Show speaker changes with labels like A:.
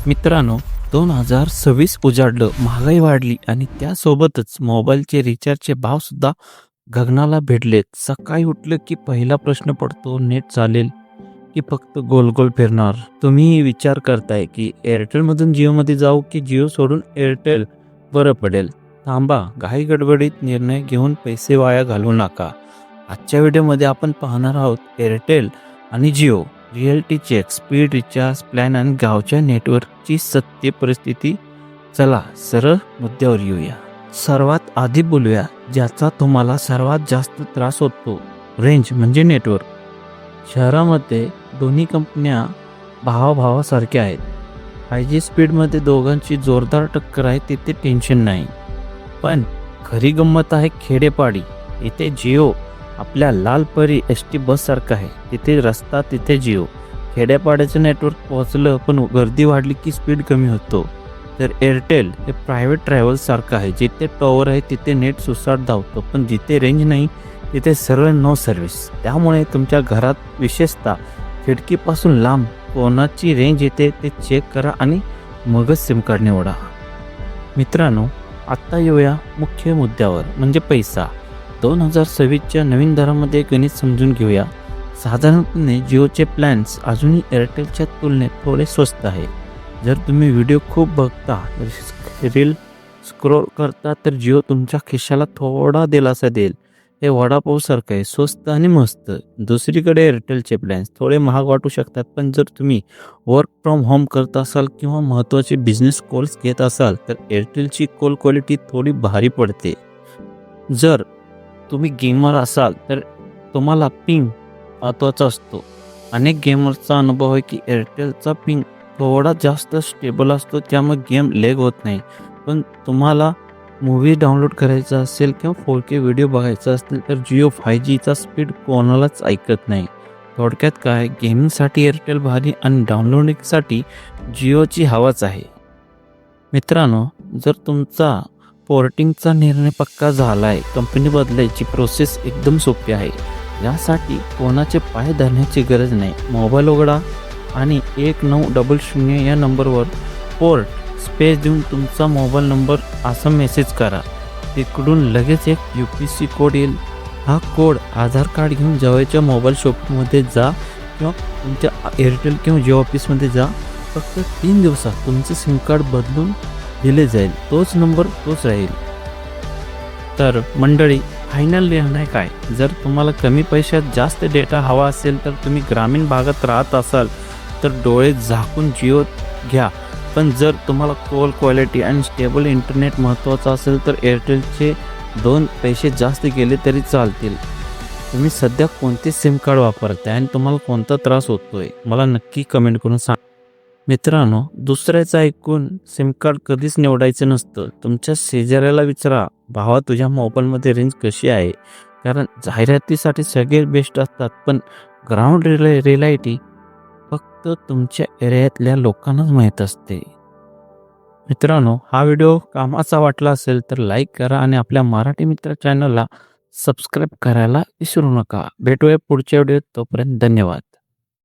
A: मित्रांनो, 2026 उजाडलं, महागाई वाढली आणि त्यासोबतच मोबाईलचे रिचार्जचे भावसुद्धा गगनाला भिडलेत. सकाळी उठलं की पहिला प्रश्न पडतो, नेट चालेल की फक्त गोल-गोल फिरणार? तुम्ही विचार करताय की एअरटेलमधून जिओमध्ये जाऊ की जिओ सोडून एअरटेल बरं पडेल? थांबा, घाई गडबडीत निर्णय घेऊन पैसे वाया घालवू नका. आजच्या व्हिडिओमध्ये आपण पाहणार आहोत एअरटेल आणि Jio reality check, speed, recharge plan आणि गावच्या नेटवर्कची सत्य परिस्थिती. चला सरळ मुद्द्यावर येऊया. सर्वात आधी बोलूया ज्याचा तुम्हाला सर्वात जास्त त्रास होतो, रेंज म्हणजे नेटवर्क. शहरामध्ये दोन्ही कंपन्या भावाभावासारख्या आहेत. 5G स्पीडमध्ये दोघांची जोरदार टक्कर आहे, तिथे टेन्शन नाही. पण खरी गंमत आहे खेडेपाडी. इथे जिओ आपल्या लालपरी एस.टी बससारखं आहे. तिथे रस्ता, तिथे जिओ. खेड्यापाड्याचं नेटवर्क पोहोचलं पण गर्दी वाढली की स्पीड कमी होतो. तर एअरटेल हे प्रायव्हेट ट्रॅव्हल्ससारखं आहे. जिथे टॉवर आहे तिथे नेट सुसाट धावतो, पण जिथे रेंज नाही तिथे सरळ नो सर्व्हिस. त्यामुळे तुमच्या घरात, विशेषतः खिडकीपासून लांब, कोणाची रेंज येते ते चेक करा आणि मगच सिम कार्ड निवडा. मित्रांनो, आत्ता येऊया मुख्य मुद्द्यावर, म्हणजे पैसा. 2026च्या नवीन दरामध्ये गणित समजून घेऊया. साधारणपणे जिओचे प्लॅन्स अजूनही एअरटेलच्या तुलनेत थोडे स्वस्त आहे. जर तुम्ही व्हिडिओ खूप बघता, रील स्क्रोल करता, तर जिओ तुमच्या खिशाला थोडा दिलासा देईल. हे वडापावसारखं आहे, स्वस्त आणि मस्त. दुसरीकडे एअरटेलचे प्लॅन्स थोडे महाग वाटू शकतात, पण जर तुम्ही वर्क फ्रॉम होम करत असाल किंवा महत्त्वाचे बिझनेस कॉल्स घेत असाल तर एअरटेलची कॉल क्वालिटी थोडी भारी पडते. जर तुम्ही गेमर असाल तर तुम्हाला पिंग महत्त्वाचा असतो. अनेक गेमर्सचा अनुभव आहे की एअरटेलचा पिंग थोडा जास्त स्टेबल असतो, त्यामुळे गेम लेग होत नाही. पण तुम्हाला मूव्ही डाउनलोड करायचा असेल किंवा 4K व्हिडिओ बघायचा असेल तर जिओ 5Gचा स्पीड कोणालाच ऐकत नाही. थोडक्यात काय, गेमिंगसाठी एअरटेल भारी आणि डाउनलोडिंगसाठी जिओची हवाच आहे. मित्रांनो, जर तुमचा पोर्टिंगचा निर्णय पक्का झाला आहे, कंपनी बदलायची प्रोसेस एकदम सोपी आहे. यासाठी कोणाचे पाय धरण्याची गरज नाही. मोबाईल उघडा आणि 1900 या नंबरवर पोर्ट स्पेस देऊन तुमचा मोबाईल नंबर असा मेसेज करा. तिकडून लगेच एक UPC कोड येईल. हा कोड आधार कार्ड घेऊन जवळच्या मोबाईल शॉपमध्ये जा किंवा तुमच्या एअरटेल किंवा जिओ ऑफिसमध्ये जा. फक्त 3 दिवसात तुमचे सिम कार्ड बदलून दिले जाईल. तोच नंबर तोच राहील. तर मंडळी, फायनल निर्णय काय? जर तुम्हाला कमी पैशात जास्त डेटा हवा असेल तर तुम्ही ग्रामीण भागात राहत असाल तर डोळे झाकून जिओ घ्या. पण जर तुम्हाला कॉल क्वालिटी आणि स्टेबल इंटरनेट महत्त्वाचं असेल तर एअरटेलचे 2 पैसे जास्त गेले तरी चालतील. तुम्ही सध्या कोणते सिम कार्ड वापरताय आणि तुम्हाला कोणता त्रास होतोय, मला नक्की कमेंट करून सांगा. मित्रांनो, दुसऱ्याचं ऐकून सिम कार्ड कधीच निवडायचं नसतं. तुमच्या शेजाऱ्याला विचारा, भावा तुझ्या मोबाईलमध्ये रेंज कशी आहे? कारण जाहिरातीसाठी सगळे बेस्ट असतात, पण ग्राउंड रियालिटी फक्त तुमच्या एरियातल्या लोकांनाच माहीत असते. मित्रांनो, हा व्हिडिओ कामाचा वाटला असेल तर लाईक करा आणि आपल्या मराठी मित्र चॅनलला सबस्क्राईब करायला विसरू नका. भेटूया पुढच्या व्हिडिओत. तोपर्यंत धन्यवाद.